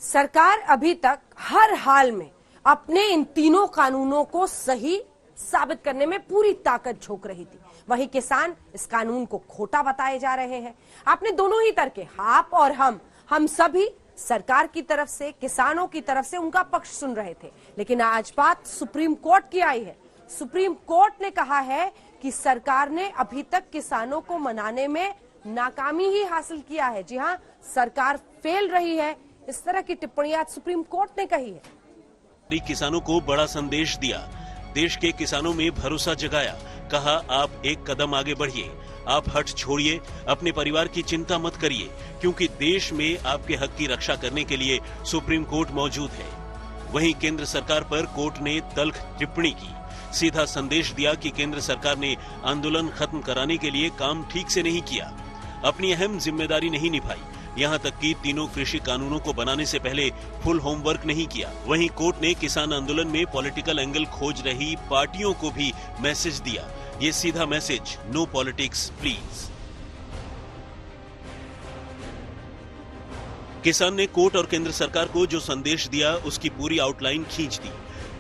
सरकार अभी तक हर हाल में अपने इन तीनों कानूनों को सही साबित करने में पूरी ताकत झोंक रही थी। वहीं किसान इस कानून को खोटा बताए जा रहे हैं। आपने दोनों ही तरह के, आप और हम सभी सरकार की तरफ से, किसानों की तरफ से उनका पक्ष सुन रहे थे। लेकिन आज बात सुप्रीम कोर्ट की आई है। सुप्रीम कोर्ट ने कहा है कि सरकार ने अभी तक किसानों को मनाने में नाकामी ही हासिल किया है। जी हां, सरकार फेल रही है। इस तरह की टिप्पणियां सुप्रीम कोर्ट ने कही है। किसानों को बड़ा संदेश दिया, देश के किसानों में भरोसा जगाया, कहा आप एक कदम आगे बढ़िए, आप हट छोड़िए, अपने परिवार की चिंता मत करिए, क्योंकि देश में आपके हक की रक्षा करने के लिए सुप्रीम कोर्ट मौजूद है। वहीं केंद्र सरकार पर कोर्ट ने तल्ख टिप्पणी की, सीधा संदेश दिया कि केंद्र सरकार ने आंदोलन खत्म कराने के लिए काम ठीक से नहीं किया, अपनी अहम जिम्मेदारी नहीं निभाई, यहाँ तक कि तीनों कृषि कानूनों को बनाने से पहले फुल होमवर्क नहीं किया। वहीं कोर्ट ने किसान आंदोलन में पॉलिटिकल एंगल खोज रही पार्टियों को भी मैसेज दिया, ये सीधा मैसेज, नो पॉलिटिक्स प्लीज। किसान ने कोर्ट और केंद्र सरकार को जो संदेश दिया उसकी पूरी आउटलाइन खींच दी।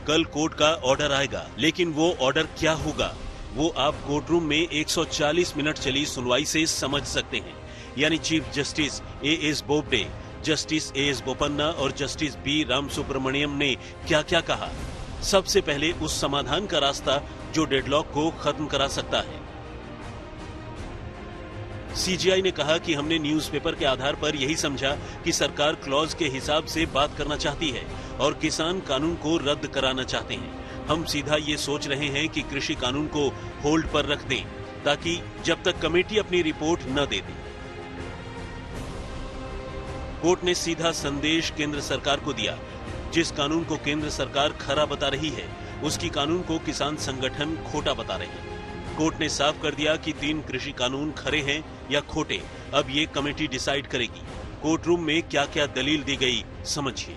कल कोर्ट का ऑर्डर आएगा, लेकिन वो ऑर्डर क्या होगा वो आप कोर्ट रूम में 140 मिनट चली सुनवाई से समझ सकते हैं। यानी chief justice AS. Bobde, justice AS. Bopanna और जस्टिस बी. रामसुब्रमण्यम ने क्या क्या कहा। सबसे पहले उस समाधान का रास्ता जो डेडलॉक को खत्म करा सकता है। सीजीआई ने कहा कि हमने न्यूज़पेपर के आधार पर यही समझा कि सरकार क्लॉज के हिसाब से बात करना चाहती है और किसान कानून को रद्द कराना चाहते हैं। हम सीधा ये सोच रहे हैं कि कृषि कानून को होल्ड पर रख दें, ताकि जब तक कमेटी अपनी रिपोर्ट न दे दे। कोर्ट ने सीधा संदेश केंद्र सरकार को दिया, जिस कानून को केंद्र सरकार खरा बता रही है उसकी कानून को किसान संगठन खोटा बता रहे हैं। कोर्ट ने साफ कर दिया कि 3 कृषि कानून खरे हैं या खोटे, अब ये कमेटी डिसाइड करेगी। कोर्ट रूम में क्या क्या दलील दी गई, समझिए।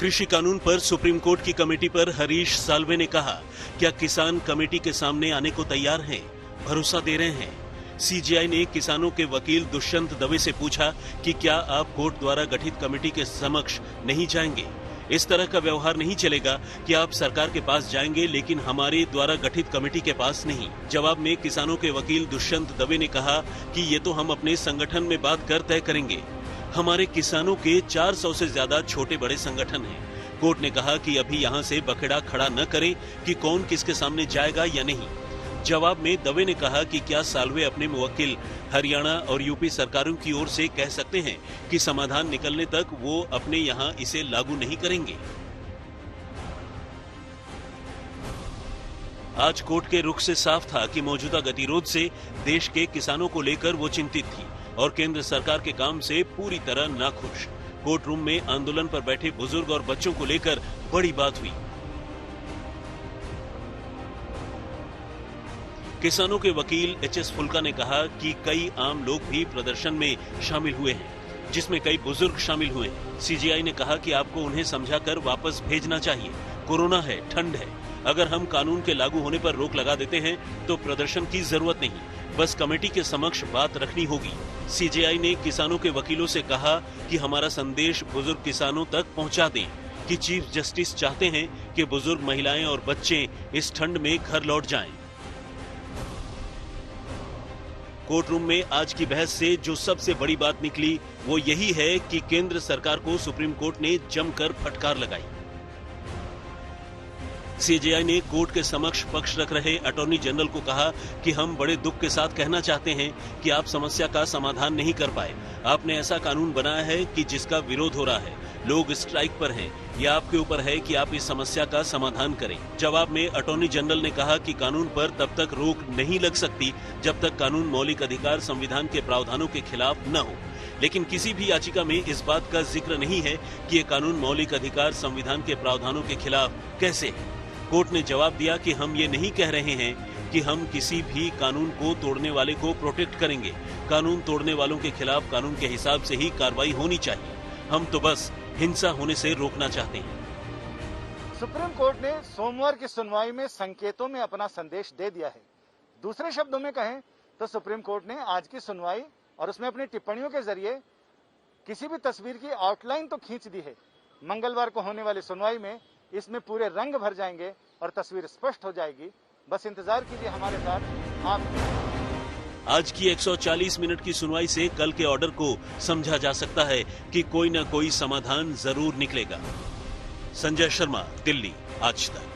कृषि कानून पर सुप्रीम कोर्ट की कमेटी पर हरीश साल्वे ने कहा, क्या किसान कमेटी के सामने आने को तैयार हैं, भरोसा दे रहे हैं। सीजीआई ने किसानों के वकील दुष्यंत दवे से पूछा कि क्या आप कोर्ट द्वारा गठित कमेटी के समक्ष नहीं जाएंगे। इस तरह का व्यवहार नहीं चलेगा कि आप सरकार के पास जाएंगे लेकिन हमारे द्वारा गठित कमेटी के पास नहीं। जवाब में किसानों के वकील दुष्यंत दवे ने कहा कि ये तो हम अपने संगठन में बात कर तय करेंगे। हमारे किसानों के 400 से ज्यादा छोटे बड़े संगठन हैं। कोर्ट ने कहा कि अभी यहाँ से बखेड़ा खड़ा न करें कि कौन किसके सामने जाएगा या नहीं। जवाब में दवे ने कहा कि क्या साल्वे अपने मुवक्किल हरियाणा और यूपी सरकारों की ओर से कह सकते हैं कि समाधान निकलने तक वो अपने यहाँ इसे लागू नहीं करेंगे। आज कोर्ट के रुख से साफ था कि मौजूदा गतिरोध से देश के किसानों को लेकर वो चिंतित थी और केंद्र सरकार के काम से पूरी तरह नाखुश। कोर्ट रूम में आंदोलन पर बैठे बुजुर्ग और बच्चों को लेकर बड़ी बात हुई। किसानों के वकील एच.एस. फुल्का ने कहा कि कई आम लोग भी प्रदर्शन में शामिल हुए हैं, जिसमें कई बुजुर्ग शामिल हुए हैं। सीजीआई ने कहा कि आपको उन्हें समझाकर वापस भेजना चाहिए। कोरोना है, ठंड है, अगर हम कानून के लागू होने पर रोक लगा देते हैं तो प्रदर्शन की जरूरत नहीं, बस कमेटी के समक्ष बात रखनी होगी। सीजीआई ने किसानों के वकीलों से कहा कि हमारा संदेश बुजुर्ग किसानों तक पहुंचा दें कि चीफ जस्टिस चाहते हैं कि बुजुर्ग महिलाएं और बच्चे इस ठंड में घर लौट जाएं। कोर्ट रूम में आज की बहस से जो सबसे बड़ी बात निकली वो यही है कि केंद्र सरकार को सुप्रीम कोर्ट ने जमकर फटकार लगाई। सीजीआई ने कोर्ट के समक्ष पक्ष रख रहे अटॉर्नी जनरल को कहा कि हम बड़े दुख के साथ कहना चाहते हैं कि आप समस्या का समाधान नहीं कर पाए। आपने ऐसा कानून बनाया है कि जिसका विरोध हो रहा है, लोग स्ट्राइक पर हैं। यह आपके ऊपर है कि आप इस समस्या का समाधान करें। जवाब में अटॉर्नी जनरल ने कहा कि कानून पर तब तक रोक नहीं लग सकती जब तक कानून मौलिक अधिकार संविधान के प्रावधानों के खिलाफ न हो। लेकिन किसी भी याचिका में इस बात का जिक्र नहीं है कि ये कानून मौलिक अधिकार संविधान के प्रावधानों के खिलाफ कैसे है। कोर्ट ने जवाब दिया कि हम ये नहीं कह रहे हैं कि हम किसी भी कानून को तोड़ने वाले को प्रोटेक्ट करेंगे। कानून तोड़ने वालों के खिलाफ कानून के हिसाब से ही कार्रवाई होनी चाहिए। हम तो बस हिंसा होने से रोकना चाहते हैं। सुप्रीम कोर्ट ने सोमवार की सुनवाई में संकेतों में अपना संदेश दे दिया है। दूसरे शब्दों में कहें तो सुप्रीम कोर्ट ने आज की सुनवाई और उसमें अपनी टिप्पणियों के जरिए किसी भी तस्वीर की आउटलाइन तो खींच दी है। मंगलवार को होने वाली सुनवाई में इसमें पूरे रंग भर जाएंगे और तस्वीर स्पष्ट हो जाएगी। बस इंतजार कीजिए हमारे साथ। आप आज की 140 मिनट की सुनवाई से कल के ऑर्डर को समझा जा सकता है कि कोई न कोई समाधान जरूर निकलेगा। संजय शर्मा, दिल्ली, आज तक।